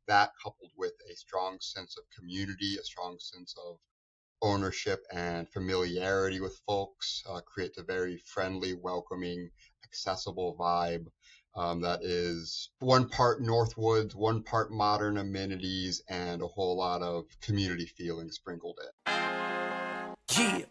that coupled with a strong sense of community, a strong sense of ownership and familiarity with folks, creates a very friendly, welcoming, accessible vibe that is one part Northwoods, one part modern amenities, and a whole lot of community feeling sprinkled in. Yeah.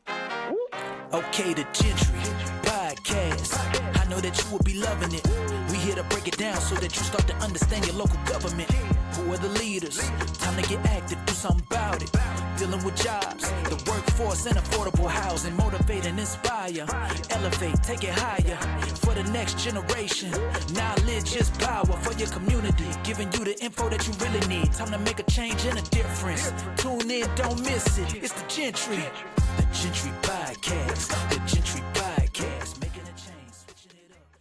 Okay, the Gentry Podcast. I know that you will be loving it. We here to break it down so that you start to understand your local government. Who are the leaders? Time to get active, do something about it. Dealing with jobs, the workforce, and affordable housing. Motivate and inspire. Elevate, take it higher. For the next generation. Knowledge is power for your community. Giving you the info that you really need. Time to make a change and a difference. Tune in, don't miss it. It's the Gentry. The Jentry Podcast. The Jentry Podcast. Making a change, switching it up.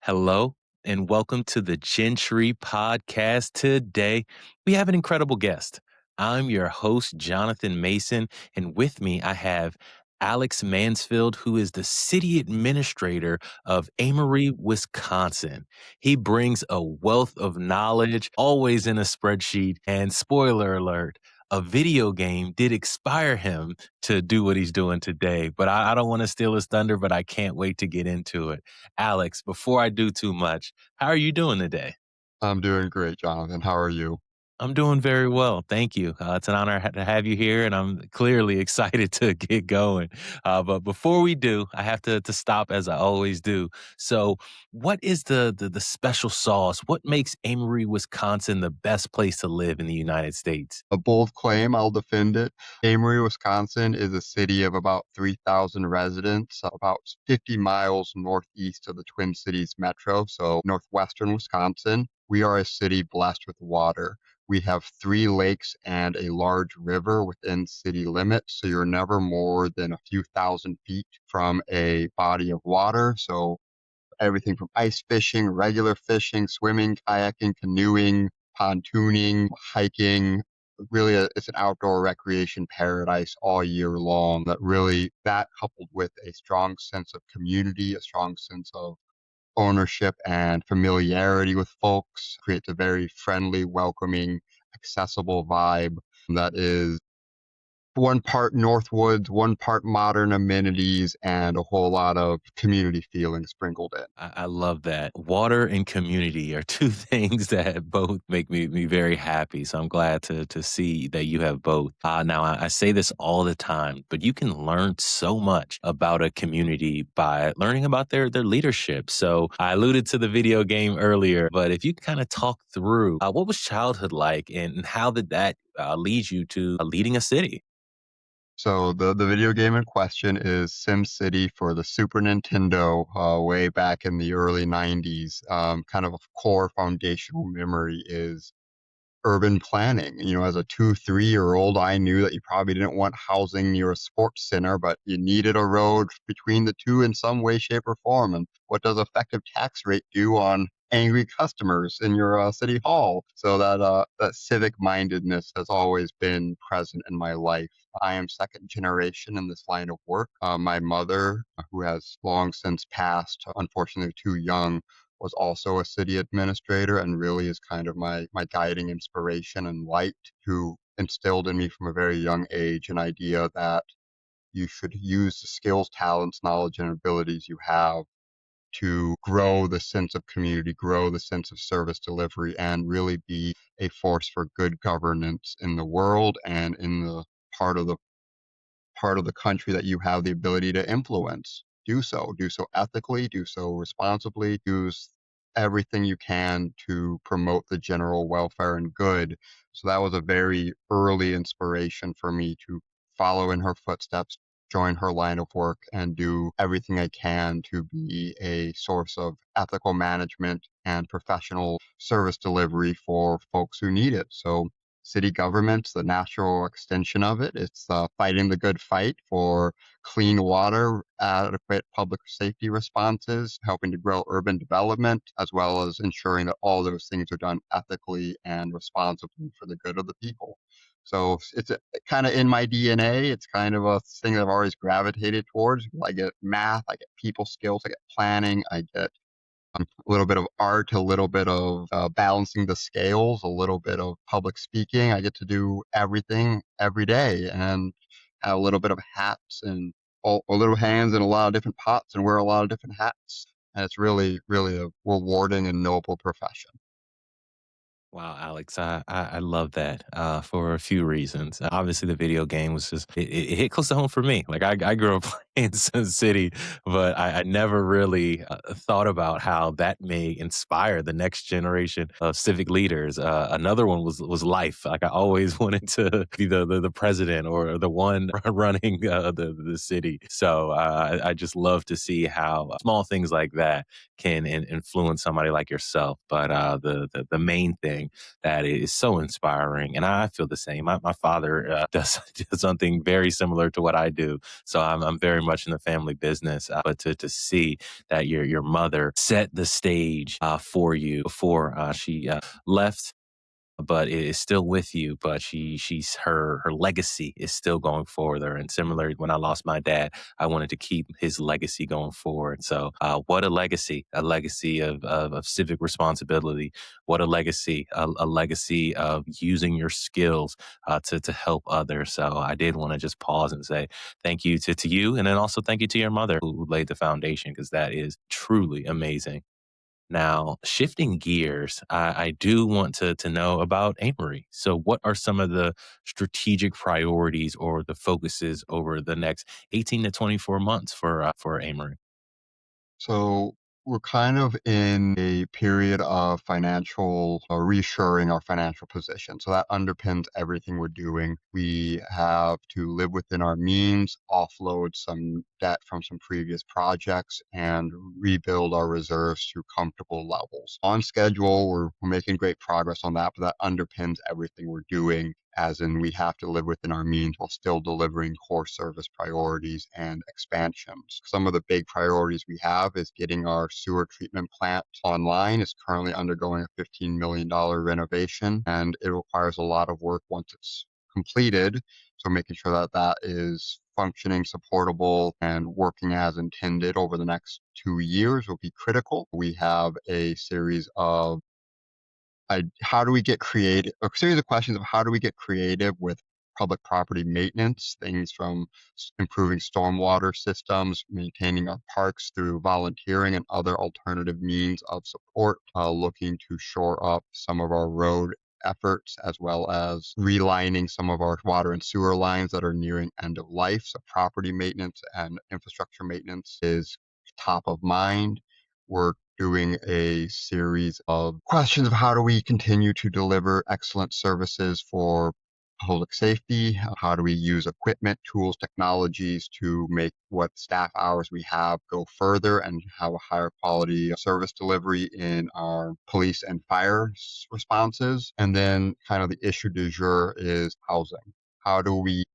Hello, and welcome to the Jentry Podcast. Today, we have an incredible guest. I'm your host, Jonathan Mason, and with me, I have Alex Mansfield, who is the City Administrator of Amery, Wisconsin. He brings a wealth of knowledge, always in a spreadsheet, and spoiler alert, a video game did inspire him to do what he's doing today. But I don't want to steal his thunder, but I can't wait to get into it. Alex, before I do too much, how are you doing today? I'm doing great, Jonathan. How are you? I'm doing very well. Thank you. It's an honor to have you here, and I'm clearly excited to get going. But before we do, I have to stop as I always do. So what is the special sauce? What makes Amery, Wisconsin the best place to live in the United States? A bold claim, I'll defend it. Amery, Wisconsin is a city of about 3,000 residents, about 50 miles northeast of the Twin Cities metro, so northwestern Wisconsin. We are a city blessed with water. We have 3 lakes and a large river within city limits, so you're never more than a few thousand feet from a body of water. So everything from ice fishing, regular fishing, swimming, kayaking, canoeing, pontooning, hiking. Really, it's an outdoor recreation paradise all year long. That coupled with a strong sense of community, a strong sense of ownership and familiarity with folks, creates a very friendly, welcoming, accessible vibe that is one part Northwoods, one part modern amenities, and a whole lot of community feeling sprinkled in. I love that. Water and community are two things that both make me very happy. So I'm glad to see that you have both. Now, I say this all the time, but you can learn so much about a community by learning about their leadership. So I alluded to the video game earlier, but if you kind of talk through what was childhood like and how did that lead you to leading a city? So the video game in question is SimCity for the Super Nintendo, way back in the early 90s. Kind of a core foundational memory is urban planning. As a 2, 3-year-old, I knew that you probably didn't want housing near a sports center, but you needed a road between the two in some way, shape, or form. And what does effective tax rate do on angry customers in your city hall? So that civic mindedness has always been present in my life. I am second generation in this line of work. My mother, who has long since passed, unfortunately too young, was also a city administrator and really is kind of my guiding inspiration and light, who instilled in me from a very young age an idea that you should use the skills, talents, knowledge, and abilities you have to grow the sense of community, grow the sense of service delivery, and really be a force for good governance in the world and in the part of the country that you have the ability to influence. Do so ethically, do so responsibly, use everything you can to promote the general welfare and good. So that was a very early inspiration for me to follow in her footsteps, join her line of work, and do everything I can to be a source of ethical management and professional service delivery for folks who need it. So city government's the natural extension of it. It's fighting the good fight for clean water, adequate public safety responses, helping to grow urban development, as well as ensuring that all those things are done ethically and responsibly for the good of the people. So it's kind of in my DNA. It's kind of a thing that I've always gravitated towards. I get math, I get people skills, I get planning, I get A little bit of art, a little bit of balancing the scales, a little bit of public speaking. I get to do everything every day and have a little bit of hats and a little hands in a lot of different pots and wear a lot of different hats. And it's really, really a rewarding and noble profession. Wow, Alex, I love that for a few reasons. Obviously, the video game was just it hit close to home for me. Like I grew up playing Sin City, but I never really thought about how that may inspire the next generation of civic leaders. Another one was life. Like I always wanted to be the president or the one running the city. So I just love to see how small things like that can influence somebody like yourself. But the main thing that is so inspiring, and I feel the same. My father does something very similar to what I do, so I'm very much in the family business. But to see that your mother set the stage for you before she left, but it is still with you. But she's her legacy is still going further. And similarly, when I lost my dad, I wanted to keep his legacy going forward. So what a legacy of civic responsibility. What a legacy, a legacy of using your skills to help others. So I did want to just pause and say thank you to you, and then also thank you to your mother who laid the foundation, because that is truly amazing. Now, shifting gears, I do want to know about Amory. So, what are some of the strategic priorities or the focuses over the next 18 to 24 months for Amory? So we're kind of in a period of financial reassuring our financial position. So that underpins everything we're doing. We have to live within our means, offload some debt from some previous projects, and rebuild our reserves to comfortable levels. On schedule, we're making great progress on that, but that underpins everything we're doing, as in we have to live within our means while still delivering core service priorities and expansions. Some of the big priorities we have is getting our sewer treatment plant online. It's currently undergoing a $15 million renovation, and it requires a lot of work once it's completed. So making sure that that is functioning, supportable, and working as intended over the next 2 years will be critical. We have a series of how do we get creative? A series of questions of how do we get creative with public property maintenance, things from improving stormwater systems, maintaining our parks through volunteering and other alternative means of support, looking to shore up some of our road efforts, as well as relining some of our water and sewer lines that are nearing end of life. So property maintenance and infrastructure maintenance is top of mind. We're doing a series of questions of how do we continue to deliver excellent services for public safety? How do we use equipment, tools, technologies to make what staff hours we have go further and have a higher quality service delivery in our police and fire responses? And then kind of the issue du jour is housing. How do we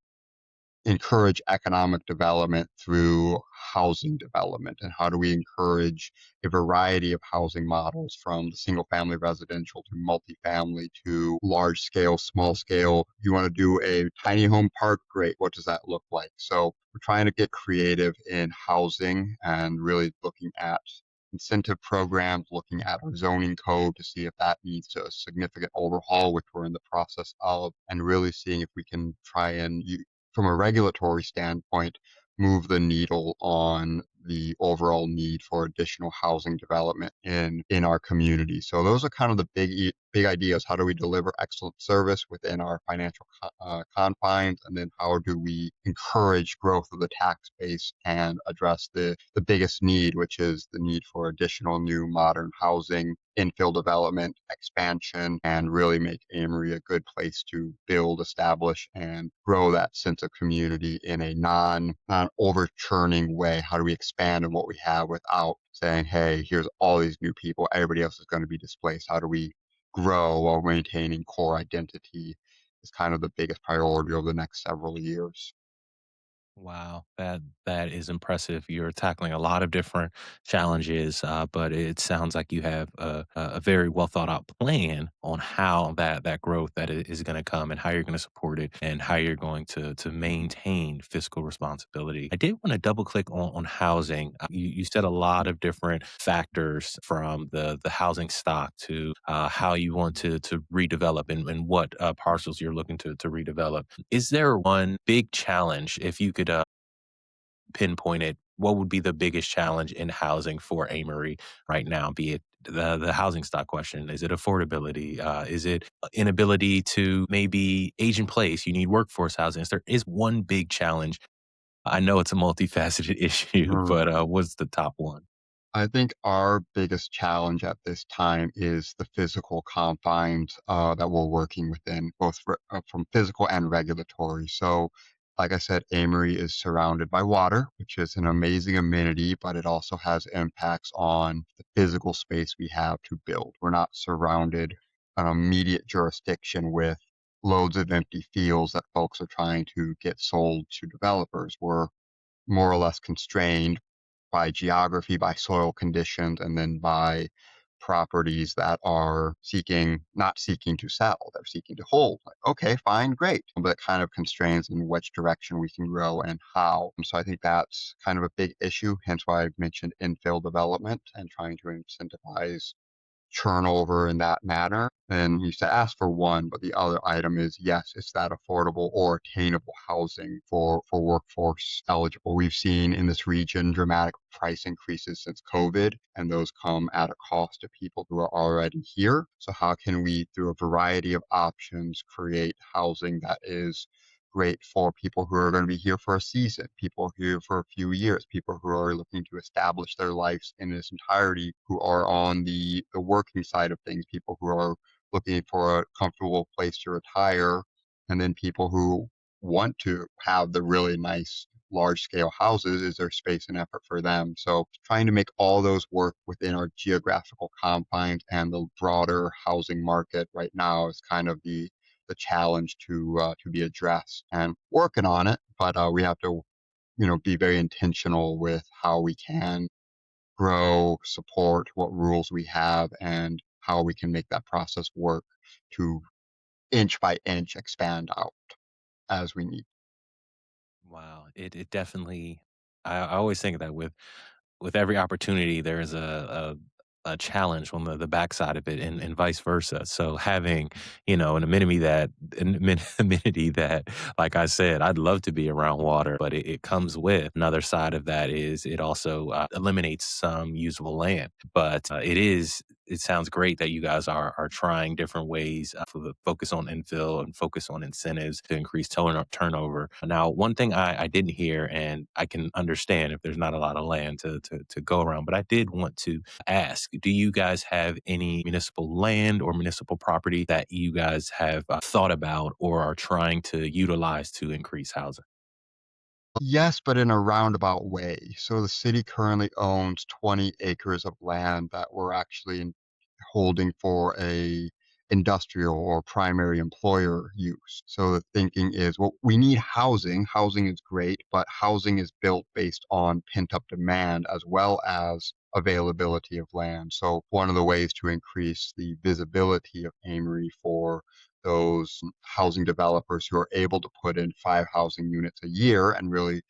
encourage economic development through housing development? And how do we encourage a variety of housing models, from the single family residential to multifamily to large scale, small scale? If you want to do a tiny home park, great. What does that look like? So we're trying to get creative in housing and really looking at incentive programs, looking at our zoning code to see if that needs a significant overhaul, which we're in the process of, and really seeing if we can try and from a regulatory standpoint, move the needle on the overall need for additional housing development in our community. So those are kind of the big ideas. How do we deliver excellent service within our financial confines, and then how do we encourage growth of the tax base and address the biggest need, which is the need for additional new modern housing, infill development, expansion, and really make Amory a good place to build, establish, and grow that sense of community in a non over churning way. How do we expand on what we have without saying, hey, here's all these new people, everybody else is going to be displaced? How do we grow while maintaining core identity is kind of the biggest priority over the next several years. Wow, that is impressive. You're tackling a lot of different challenges, but it sounds like you have a very well thought out plan on how that growth is going to come and how you're going to support it and how you're going to maintain fiscal responsibility. I did want to double click on housing. You said a lot of different factors from the housing stock to how you want to redevelop and what parcels you're looking to redevelop. Is there one big challenge, if you could pinpoint it, what would be the biggest challenge in housing for Amory right now? Be it the housing stock question, is it affordability? Is it inability to maybe age in place? You need workforce housing. There is one big challenge. I know it's a multifaceted issue, but what's the top one? I think our biggest challenge at this time is the physical confines that we're working within, both from physical and regulatory. So, like I said, Amory is surrounded by water, which is an amazing amenity, but it also has impacts on the physical space we have to build. We're not surrounded an immediate jurisdiction with loads of empty fields that folks are trying to get sold to developers. We're more or less constrained by geography, by soil conditions, and then by properties that are not seeking to sell, they're seeking to hold. Like, okay, fine, great. But it kind of constrains in which direction we can grow and how. So I think that's kind of a big issue, hence why I've mentioned infill development and trying to incentivize turnover in that manner. And you said ask for one, but the other item is yes, it's that affordable or attainable housing for workforce eligible. We've seen in this region dramatic price increases since COVID, and those come at a cost to people who are already here. So how can we, through a variety of options, create housing that is great for people who are going to be here for a season, people here for a few years, people who are looking to establish their lives in its entirety, who are on the working side of things, people who are looking for a comfortable place to retire, and then people who want to have the really nice large scale houses. Is there space and effort for them? So trying to make all those work within our geographical confines and the broader housing market right now is kind of the challenge to be addressed, and working on it. But we have to, be very intentional with how we can grow, support what rules we have, and how we can make that process work to inch by inch expand out as we need. Wow, it definitely. I always think of that with every opportunity, there is a challenge on the backside of it, and vice versa. So having, an amenity that, like I said, I'd love to be around water, but it comes with another side of that is it also eliminates some usable land. But it sounds great that you guys are trying different ways for the focus on infill and focus on incentives to increase turnover. Now, one thing I didn't hear, and I can understand if there's not a lot of land to go around, but I did want to ask, do you guys have any municipal land or municipal property that you guys have thought about or are trying to utilize to increase housing? Yes, but in a roundabout way. So the city currently owns 20 acres of land that we're actually holding for a industrial or primary employer use. So the thinking is, well, we need housing. Housing is great, but housing is built based on pent up demand as well as availability of land. So one of the ways to increase the visibility of Amory for those housing developers who are able to put in 5 housing units a year and really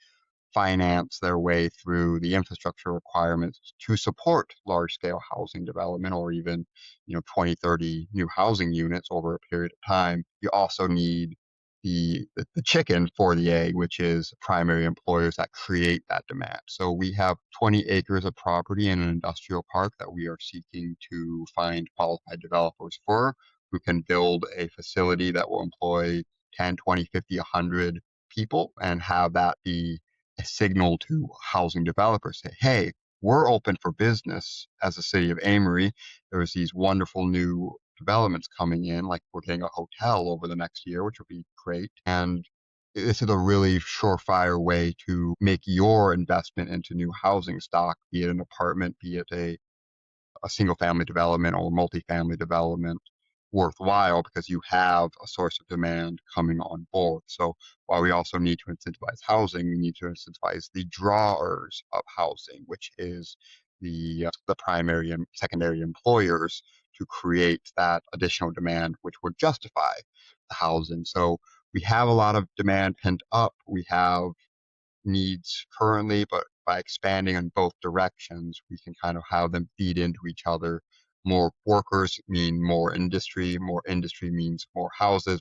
finance their way through the infrastructure requirements to support large scale housing development, or even 20, 30 new housing units over a period of time. You also need the chicken for the egg, which is primary employers that create that demand. So we have 20 acres of property in an industrial park that we are seeking to find qualified developers for, who can build a facility that will employ 10, 20, 50, 100 people, and have that be a signal to housing developers. Say, hey, we're open for business as a city of Amory. There's these wonderful new developments coming in, like we're getting a hotel over the next year, which will be great. And this is a really surefire way to make your investment into new housing stock, be it an apartment, be it a single family development or multifamily development, worthwhile because you have a source of demand coming on board. So while we also need to incentivize housing, we need to incentivize the drawers of housing, which is the primary and secondary employers to create that additional demand, which would justify the housing. So we have a lot of demand pent up. We have needs currently, but by expanding in both directions, we can kind of have them feed into each other. More workers mean more industry means more houses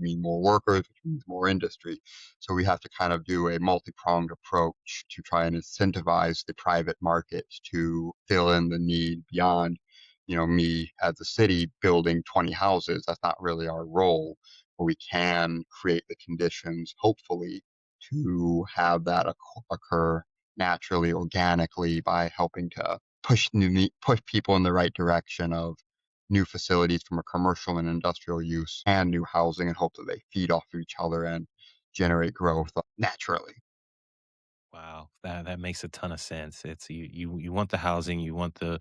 mean more workers, which means more industry. So we have to kind of do a multi-pronged approach to try and incentivize the private market to fill in the need beyond, me as a city building 20 houses. That's not really our role, but we can create the conditions, hopefully, to have that occur naturally, organically by helping to push people in the right direction of new facilities from a commercial and industrial use and new housing and hope that they feed off of each other and generate growth naturally. Wow, that makes a ton of sense. It's you want the housing, you want the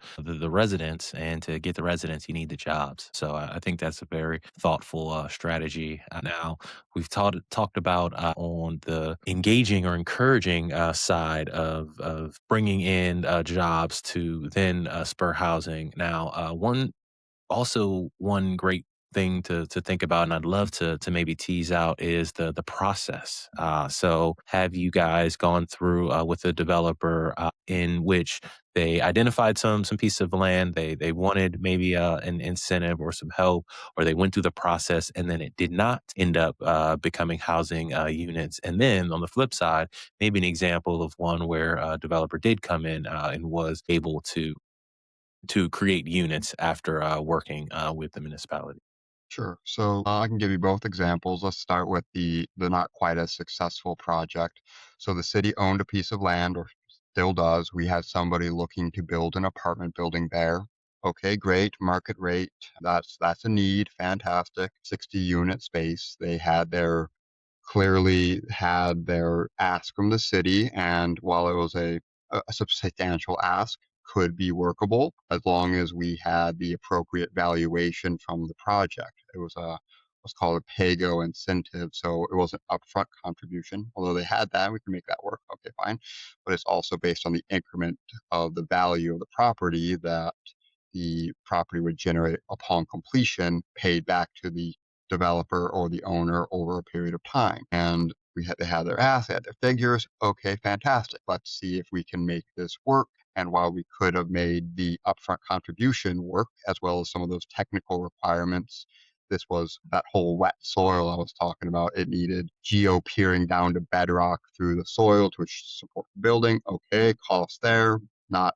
residents, and to get the residents, you need the jobs. So I think that's a very thoughtful strategy. Now we've talked about on the engaging or encouraging side of bringing in jobs to then spur housing. Now, one great thing to think about, and I'd love to maybe tease out, is the process. So have you guys gone through with a developer in which they identified some piece of land, they wanted maybe an incentive or some help, or they went through the process and then it did not end up becoming housing units, and then on the flip side, maybe an example of one where a developer did come in and was able to create units after working with the municipality. Sure. So I can give you both examples. Let's start with the not quite as successful project. So the city owned a piece of land, or still does. We had somebody looking to build an apartment building there. Okay, great. Market rate. That's a need. Fantastic. 60 unit space. They had their clearly had their ask from the city, and while it was a substantial ask, could be workable as long as we had the appropriate valuation from the project. It was what's called a pay-go incentive, so it wasn't upfront contribution. Although they had that, we can make that work. Okay, fine, but it's also based on the increment of the value of the property that the property would generate upon completion, paid back to the developer or the owner over a period of time. And they had their ask, they had their figures. Okay, fantastic. Let's see if we can make this work. And while we could have made the upfront contribution work, as well as some of those technical requirements, this was that whole wet soil I was talking about. It needed geo peering down to bedrock through the soil to support the building. Okay, cost there, not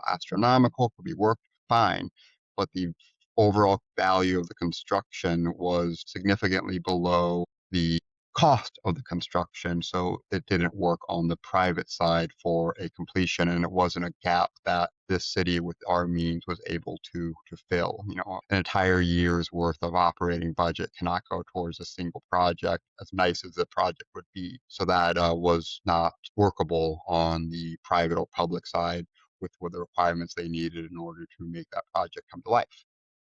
astronomical, could be worked fine, but the overall value of the construction was significantly below the cost of the construction, so it didn't work on the private side for a completion, and it wasn't a gap that this city with our means was able to fill. An entire year's worth of operating budget cannot go towards a single project, as nice as the project would be. So that was not workable on the private or public side with the requirements they needed in order to make that project come to life.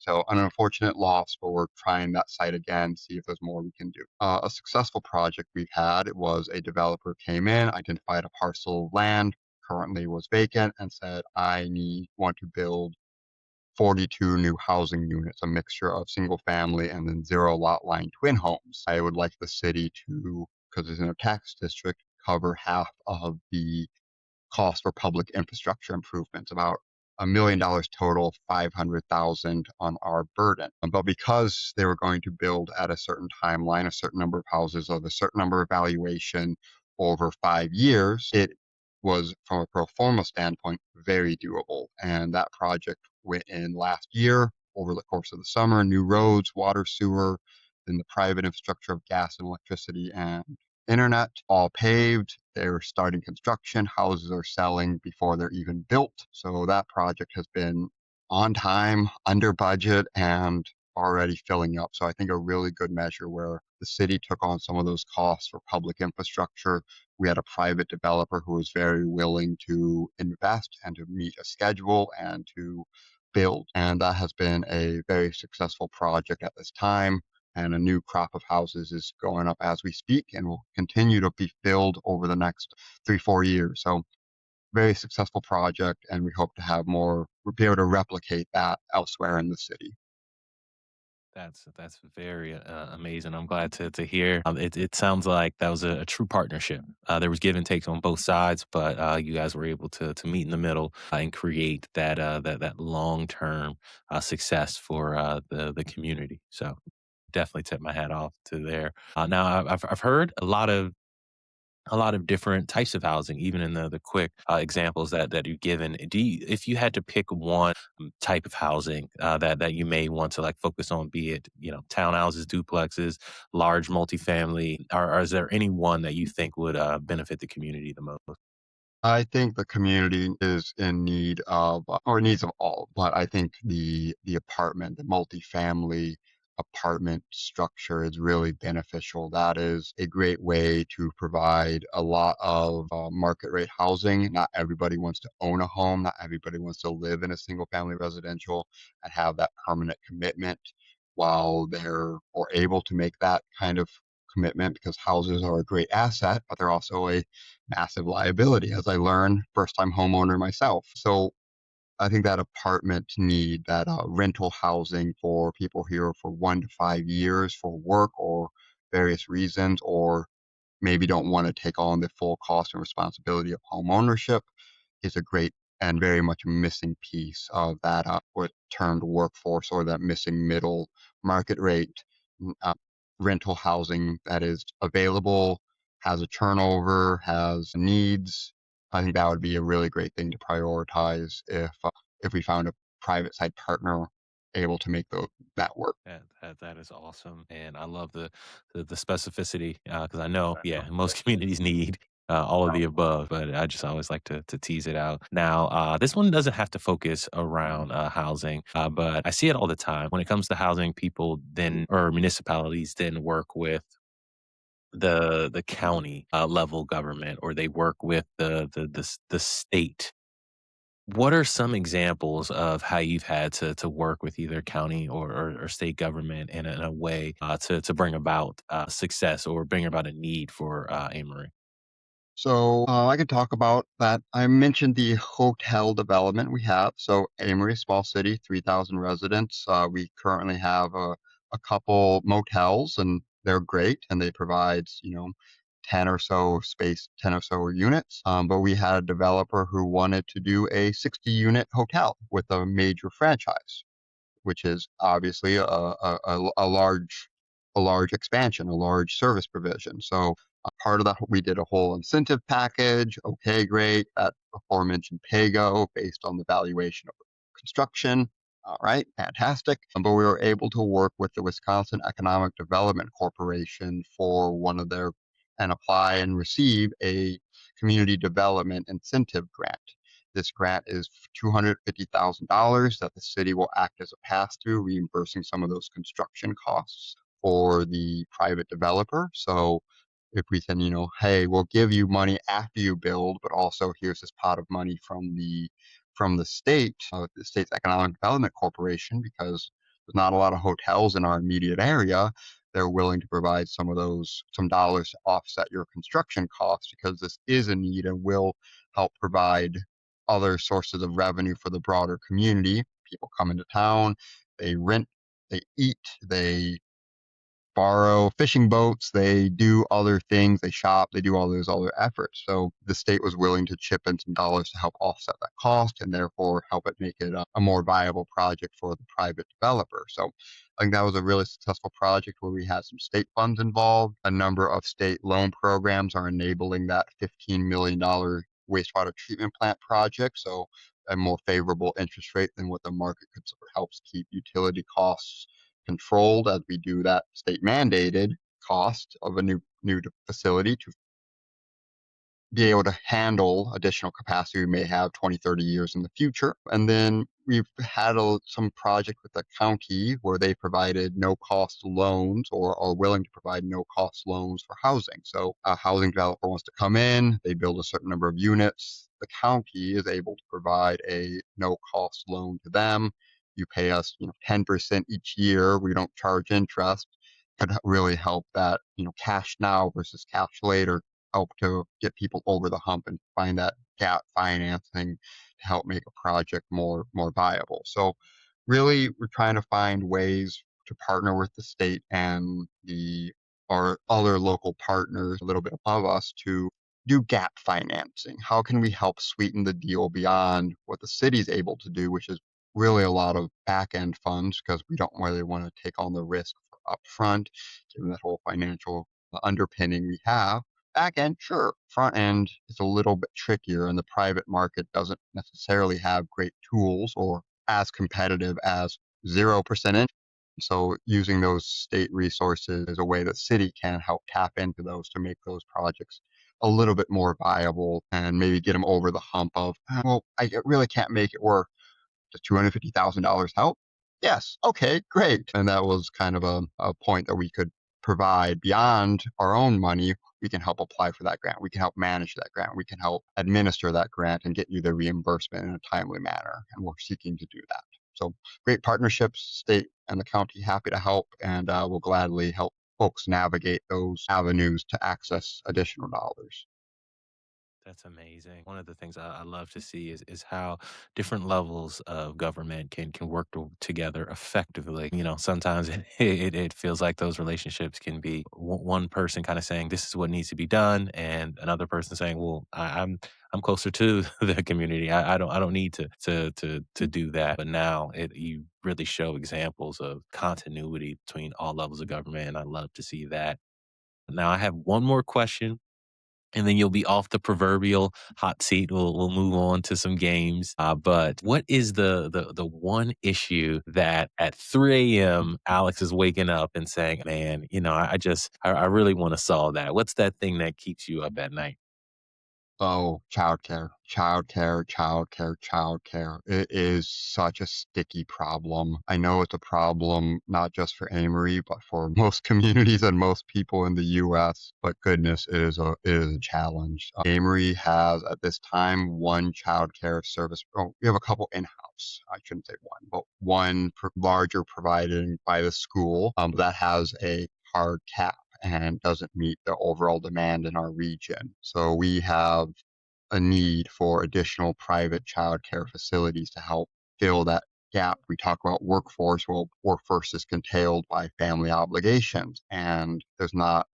So an unfortunate loss, but we're trying that site again, see if there's more we can do. A successful project we've had, it was a developer came in, identified a parcel of land, currently was vacant, and said, want to build 42 new housing units, a mixture of single family and then zero lot line twin homes. I would like the city to, because it's in a tax district, cover half of the cost for public infrastructure improvements, about $1 million total, 500,000 on our burden. But because they were going to build at a certain timeline, a certain number of houses of a certain number of valuation over 5 years, it was, from a pro forma standpoint, very doable. And that project went in last year over the course of the summer, new roads, water, sewer, then the private infrastructure of gas and electricity and internet, all paved. They're starting construction. Houses are selling before they're even built. So that project has been on time, under budget, and already filling up. So I think a really good measure where the city took on some of those costs for public infrastructure. We had a private developer who was very willing to invest and to meet a schedule and to build. And that has been a very successful project at this time. And a new crop of houses is going up as we speak and will continue to be filled over the next 3, 4 years. So very successful project, and we hope to have more, we'll be able to replicate that elsewhere in the city. That's very amazing. I'm glad to hear. It sounds like that was a true partnership. There was give and takes on both sides, but you guys were able to meet in the middle and create that long term success for the community. So definitely tip my hat off to there. Now I've heard a lot of different types of housing, even in the quick examples that you've given. If you had to pick one type of housing that you may want to like focus on, be it townhouses, duplexes, large multifamily, or is there any one that you think would benefit the community the most? I think the community is in need of, or needs of all, but I think the apartment, the multifamily apartment structure is really beneficial. That is a great way to provide a lot of market rate housing. Not everybody wants to own a home. Not everybody wants to live in a single family residential and have that permanent commitment while they're or able to make that kind of commitment, because houses are a great asset, but they're also a massive liability, as I learned first time homeowner myself. So I think that apartment need, that rental housing for people here for 1 to 5 years for work or various reasons, or maybe don't want to take on the full cost and responsibility of home ownership, is a great and very much missing piece of that what termed workforce, or that missing middle market rate uh, rental housing that is available, has a turnover, has needs. I think that would be a really great thing to prioritize if we found a private side partner able to make that work. That is awesome, and I love the specificity because I know, yeah, most communities need all of the above, but I just always like to tease it out. Now, this one doesn't have to focus around housing, but I see it all the time when it comes to housing. People then or municipalities then work with the county level government, or they work with the state. What are some examples of how you've had to work with either county or state government in a way to bring about success or bring about a need for Amory? So I can talk about that. I mentioned the hotel development we have. So Amory, small city, 3,000 residents. We currently have a couple motels, and they're great, and they provide 10 or so space, 10 or so units. But we had a developer who wanted to do a 60-unit hotel with a major franchise, which is obviously a large expansion, a large service provision. So part of that, we did a whole incentive package. Okay, great. That aforementioned PAYGO based on the valuation of the construction. All right, fantastic. But we were able to work with the Wisconsin Economic Development Corporation for one of their, and apply and receive a community development incentive grant. This grant is $250,000 that the city will act as a pass-through, reimbursing some of those construction costs for the private developer. So if we can, hey, we'll give you money after you build, but also here's this pot of money from the state, the state's Economic Development Corporation, because there's not a lot of hotels in our immediate area. They're willing to provide some dollars to offset your construction costs, because this is a need and will help provide other sources of revenue for the broader community. People come into town, they rent, they eat, they borrow fishing boats, they do other things, they shop, they do all those other efforts. So the state was willing to chip in some dollars to help offset that cost, and therefore help it make it a more viable project for the private developer. So I think that was a really successful project where we had some state funds involved. A number of state loan programs are enabling that $15 million wastewater treatment plant project. So a more favorable interest rate than what the market could support, helps keep utility costs controlled, as we do that state mandated cost of a new facility to be able to handle additional capacity we may have 20, 30 years in the future. And then we've had some project with the county where they provided no cost loans or are willing to provide no cost loans for housing. So a housing developer wants to come in, they build a certain number of units. The county is able to provide a no cost loan to them. You pay us, 10% each year. We don't charge interest. Could really help that, cash now versus cash later, help to get people over the hump and find that gap financing to help make a project more viable. So really we're trying to find ways to partner with the state and the our other local partners a little bit above us to do gap financing. How can we help sweeten the deal beyond what the city's able to do, which is really a lot of back end funds because we don't really want to take on the risk upfront, given that whole financial underpinning we have. Back end, sure. Front end is a little bit trickier, and the private market doesn't necessarily have great tools or as competitive as 0% interest. So using those state resources is a way that city can help tap into those to make those projects a little bit more viable and maybe get them over the hump of, well, I really can't make it work. Does $250,000 help? Yes. Okay, great. And that was kind of a point that we could provide beyond our own money. We can help apply for that grant. We can help manage that grant. We can help administer that grant and get you the reimbursement in a timely manner. And we're seeking to do that. So great partnerships, state and the county happy to help, and will gladly help folks navigate those avenues to access additional dollars. That's amazing. One of the things I love to see is how different levels of government can work together effectively. Sometimes it feels like those relationships can be one person kind of saying this is what needs to be done, and another person saying, "Well, I'm closer to the community. I don't need to do that." But now you really show examples of continuity between all levels of government, and I love to see that. Now I have one more question, and then you'll be off the proverbial hot seat. We'll move on to some games. But what is the one issue that at 3 a.m. Alex is waking up and saying, "Man, I really want to solve that." What's that thing that keeps you up at night? Oh, childcare, childcare, childcare, childcare. It is such a sticky problem. I know it's a problem not just for Amory, but for most communities and most people in the U.S. But goodness, it is a challenge. Amory has at this time one childcare service. Oh, we have a couple in-house. I shouldn't say one, but one larger provided by the school that has a hard cap and doesn't meet the overall demand in our region. So we have a need for additional private childcare facilities to help fill that gap. We talk about workforce. Well, workforce is curtailed by family obligations, and there's not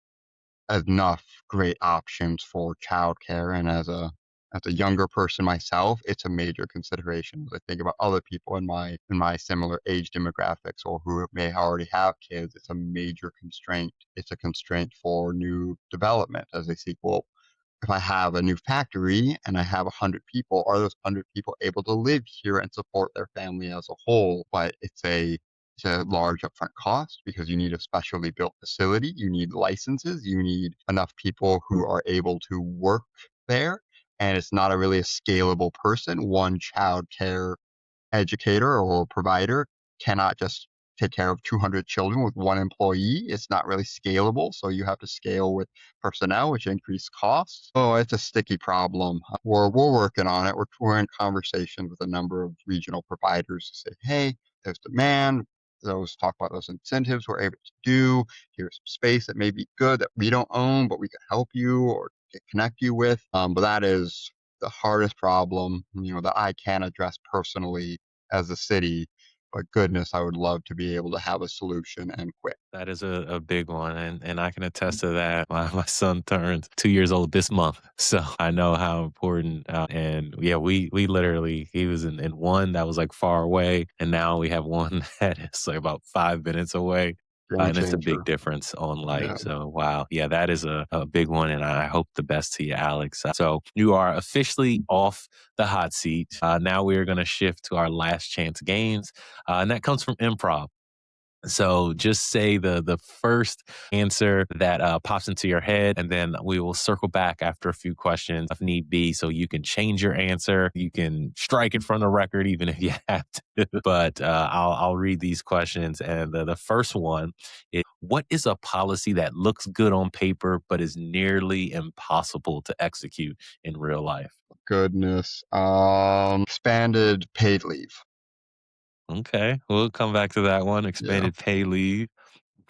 enough great options for childcare. And as a younger person myself, it's a major consideration. As I think about other people in my similar age demographics or who may already have kids, it's a major constraint. It's a constraint for new development as they seek, well, if I have a new factory and I have 100 people, are those 100 people able to live here and support their family as a whole? But it's a large upfront cost because you need a specially built facility, you need licenses, you need enough people who are able to work there, and it's not a really a scalable person. One child care educator or provider cannot just take care of 200 children with one employee. It's not really scalable. So you have to scale with personnel, which increase costs. Oh, it's a sticky problem. We're working on it. We're in conversation with a number of regional providers to say, hey, there's demand. Those talk about those incentives we're able to do. Here's some space that may be good that we don't own, but we can help you or connect you with. But that is the hardest problem, that I can address personally as a city. But goodness, I would love to be able to have a solution and quick. That is a big one, and I can attest to that. My son turns 2 years old this month, so I know how important. And yeah, we literally he was in one that was like far away, and now we have one that is like about 5 minutes away. Game And it's a big changer. difference on life. Yeah. So, wow. Yeah, that is a big one. And I hope the best to you, Alex. So, you are officially off the hot seat. Now we are going to shift to our last chance games. And that comes from improv. So just say the first answer that pops into your head, and then we will circle back after a few questions if need be. So you can change your answer. You can strike it from the record, even if you have to. But I'll read these questions, and the first one is: what is a policy that looks good on paper but is nearly impossible to execute in real life? Goodness. Expanded paid leave. Okay, we'll come back to that one. Yeah. Expanded pay leave.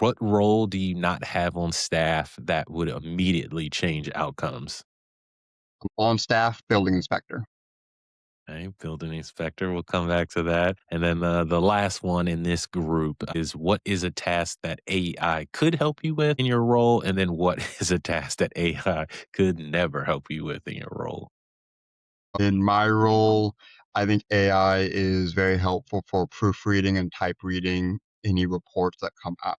What role do you not have on staff that would immediately change outcomes? On staff, building inspector. Okay, building inspector. We'll come back to that. And then the last one in this group is: what is a task that AI could help you with in your role? And then what is a task that AI could never help you with in your role? In my role, I think AI is very helpful for proofreading and type reading any reports that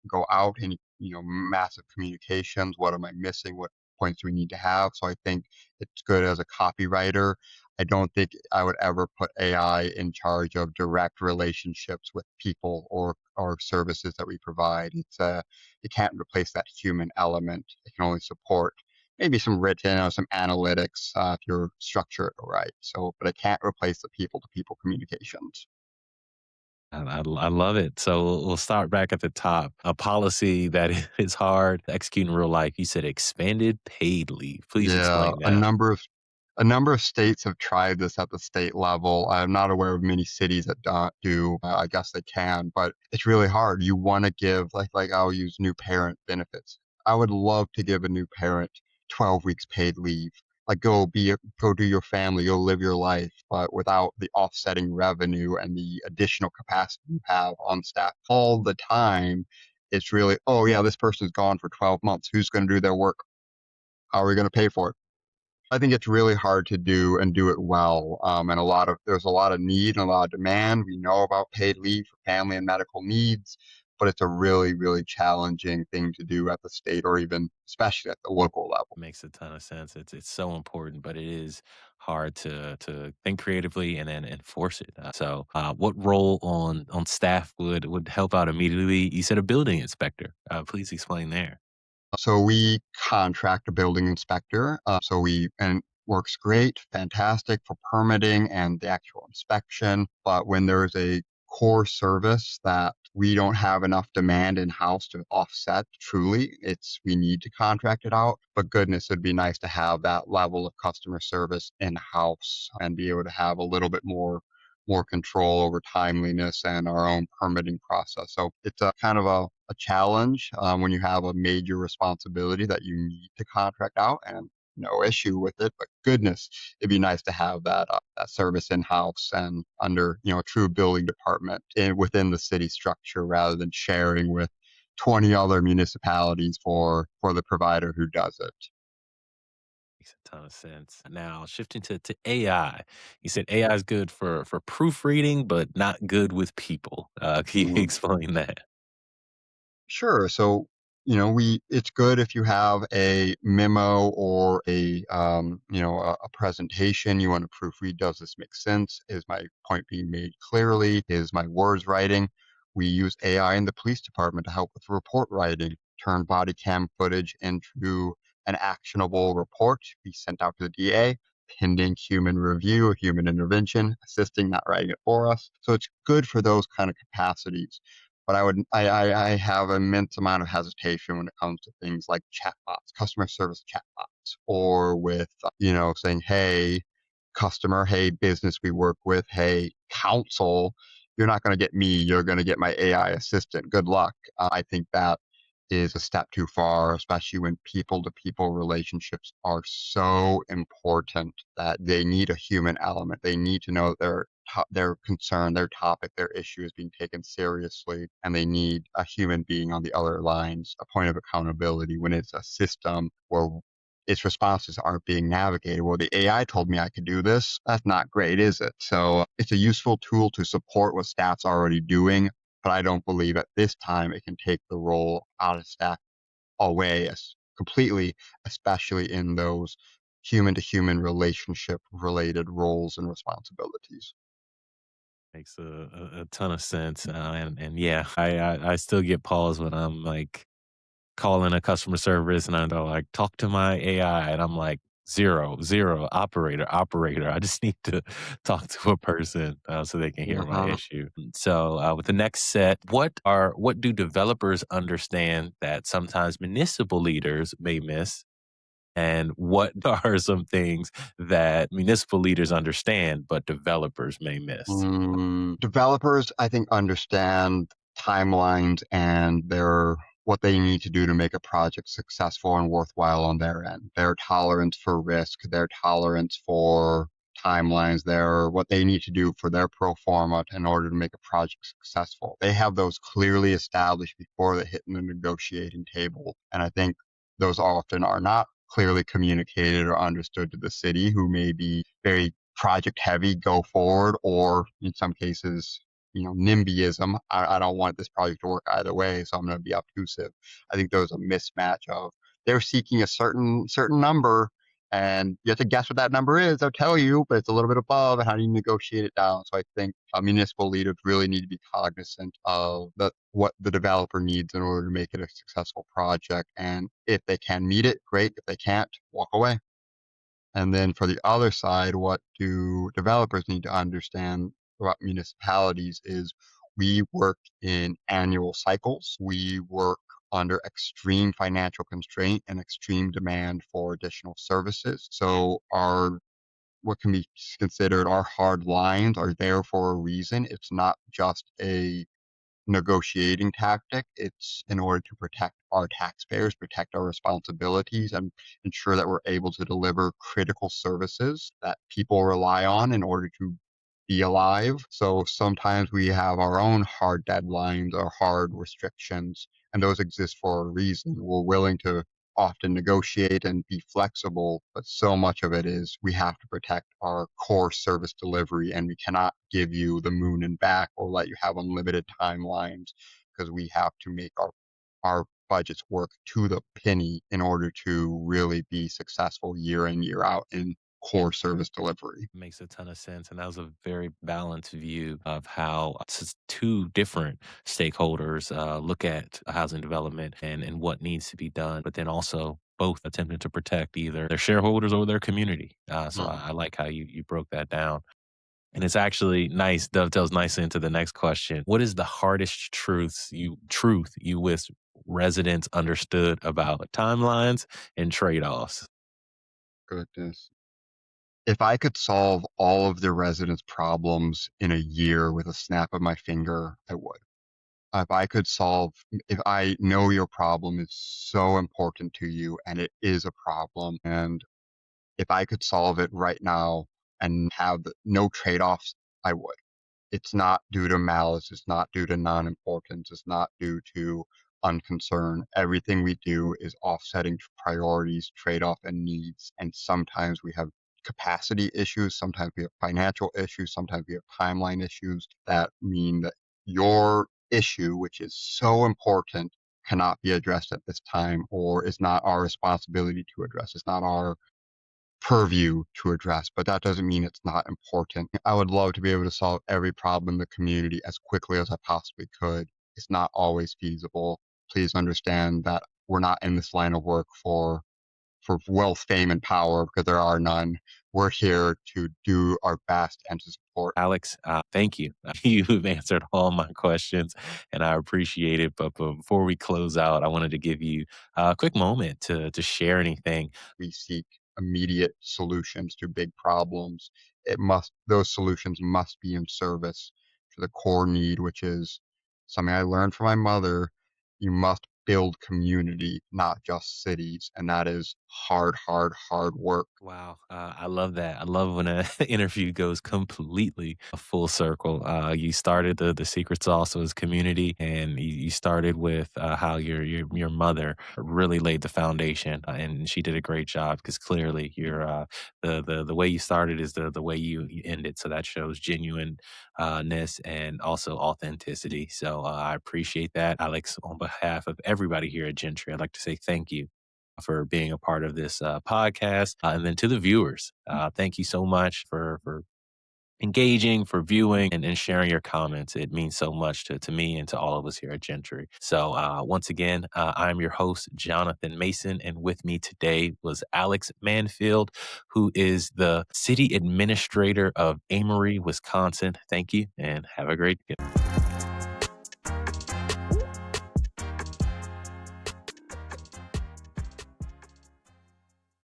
go out, any massive communications. What am I missing? What points do we need to have? So I think it's good as a copywriter. I don't think I would ever put AI in charge of direct relationships with people or services that we provide. It can't replace that human element. It can only support maybe some written or some analytics if you're structured right. So, but it can't replace the people to people communications. I love it. So we'll start back at the top. A policy that is hard to execute in real life. You said expanded paid leave. Please Yeah, explain that. a number of states have tried this at the state level. I'm not aware of many cities that don't do. I guess they can, but it's really hard. You want to give like I'll use new parent benefits. I would love to give a new parent 12 weeks paid leave. Like go do your family, go live your life, but without the offsetting revenue and the additional capacity you have on staff all the time. It's really, oh yeah, this person's gone for 12 months. Who's going to do their work? How are we going to pay for it? I think it's really hard to do and do it well. And there's a lot of need and a lot of demand. We know about paid leave for family and medical needs, but it's a really, really challenging thing to do at the state or even especially at the local level. Makes a ton of sense. It's so important, but it is hard to think creatively and then enforce it. What role on staff would help out immediately? You said a building inspector. Please explain there. So we contract a building inspector. And works great, fantastic for permitting and the actual inspection. But when there's a core service that we don't have enough demand in house to offset truly, we need to contract it out. But goodness, it'd be nice to have that level of customer service in house and be able to have a little bit more control over timeliness and our own permitting process. So it's a kind of a challenge when you have a major responsibility that you need to contract out, and no issue with it. But goodness, it'd be nice to have that service in house and under a true building department within the city structure rather than sharing with 20 other municipalities for the provider who does it. Makes a ton of sense. Now shifting to AI. You said AI is good for proofreading, but not good with people. Can you explain that? Sure. So, it's good if you have a memo or a presentation you want to proofread. Does this make sense? Is my point being made clearly? Is my words writing? We use AI in the police department to help with report writing, turn body cam footage into an actionable report, be sent out to the DA, pending human review, human intervention, assisting, not writing it for us. So it's good for those kind of capacities. But I have immense amount of hesitation when it comes to things like chatbots, customer service chatbots, or with, saying, hey, customer, hey, business we work with, hey, counsel, you're not going to get me, you're going to get my AI assistant. Good luck. I think that is a step too far, especially when people to people relationships are so important that they need a human element. They need to know that their concern, their topic, their issue is being taken seriously, and they need a human being on the other lines, a point of accountability when it's a system where its responses aren't being navigated. Well, the AI told me I could do this. That's not great, is it? So it's a useful tool to support what staff's already doing, but I don't believe at this time it can take the role out of staff away completely, especially in those human to human relationship related roles and responsibilities. Makes a ton of sense. And yeah, I still get pause when I'm like calling a customer service and they're like, talk to my AI. And I'm like, zero, zero, operator, operator. I just need to talk to a person so they can hear my Mhm. issue. So with the next set, what do developers understand that sometimes municipal leaders may miss? And what are some things that municipal leaders understand but developers may miss? Developers, I think, understand timelines and what they need to do to make a project successful and worthwhile on their end. Their tolerance for risk, their tolerance for timelines, their what they need to do for their pro forma in order to make a project successful. They have those clearly established before they hit the negotiating table. And I think those often are not clearly communicated or understood to the city, who may be very project heavy, go forward, or in some cases, NIMBYism. I don't want this project to work either way, so I'm going to be obtrusive. I think there's a mismatch of they're seeking a certain number, and you have to guess what that number is. They'll tell you, but it's a little bit above, and how do you negotiate it down? So I think municipal leaders really need to be cognizant of what the developer needs in order to make it a successful project, and if they can meet it, great. If they can't, walk away. And then for the other side, what do developers need to understand about municipalities is we work in annual cycles. We work under extreme financial constraint and extreme demand for additional services. So our what can be considered our hard lines are there for a reason. It's not just a negotiating tactic. It's in order to protect our taxpayers, protect our responsibilities, and ensure that we're able to deliver critical services that people rely on in order to be alive. So sometimes we have our own hard deadlines or hard restrictions, and those exist for a reason. We're willing to often negotiate and be flexible, but so much of it is we have to protect our core service delivery, and we cannot give you the moon and back or let you have unlimited timelines, because we have to make our budgets work to the penny in order to really be successful year in, year out in core service delivery. Makes a ton of sense. And that was a very balanced view of how two different stakeholders look at housing development and what needs to be done, but then also both attempting to protect either their shareholders or their community. So I like how you broke that down. And it's actually nice, dovetails nicely into the next question. What is the hardest truth you wish residents understood about timelines and trade-offs? Goodness. If I could solve all of the residents' problems in a year with a snap of my finger, I would. If I could solve, if I know your problem is so important to you and it is a problem, and if I could solve it right now and have no trade offs, I would. It's not due to malice. It's not due to non-importance. It's not due to unconcern. Everything we do is offsetting priorities, trade-off, and needs. And sometimes we have capacity issues. Sometimes we have financial issues. Sometimes we have timeline issues that mean that your issue, which is so important, cannot be addressed at this time, or is not our responsibility to address. It's not our purview to address, but that doesn't mean it's not important. I would love to be able to solve every problem in the community as quickly as I possibly could. It's not always feasible. Please understand that we're not in this line of work for wealth, fame, and power, because there are none. We're here to do our best and to support. Alex, thank you. You've answered all my questions and I appreciate it. But before we close out, I wanted to give you a quick moment to share anything. We seek immediate solutions to big problems. Those solutions must be in service to the core need, which is something I learned from my mother. You must build community, not just cities. And that is hard, hard, hard work. Wow, I love that. I love when an interview goes completely full circle. You started the secret sauce was community, and you started with how your mother really laid the foundation, and she did a great job because clearly the way you started is the way you ended. So that shows genuine ness and also authenticity. So I appreciate that, Alex. On behalf of everybody here at Gentry, I'd like to say thank you for being a part of this podcast. And then to the viewers, thank you so much for engaging, for viewing, and sharing your comments. It means so much to me and to all of us here at Gentry. So once again, I'm your host, Jonathan Mason, and with me today was Alex Mansfield, who is the City Administrator of Amery, Wisconsin. Thank you, and have a great day.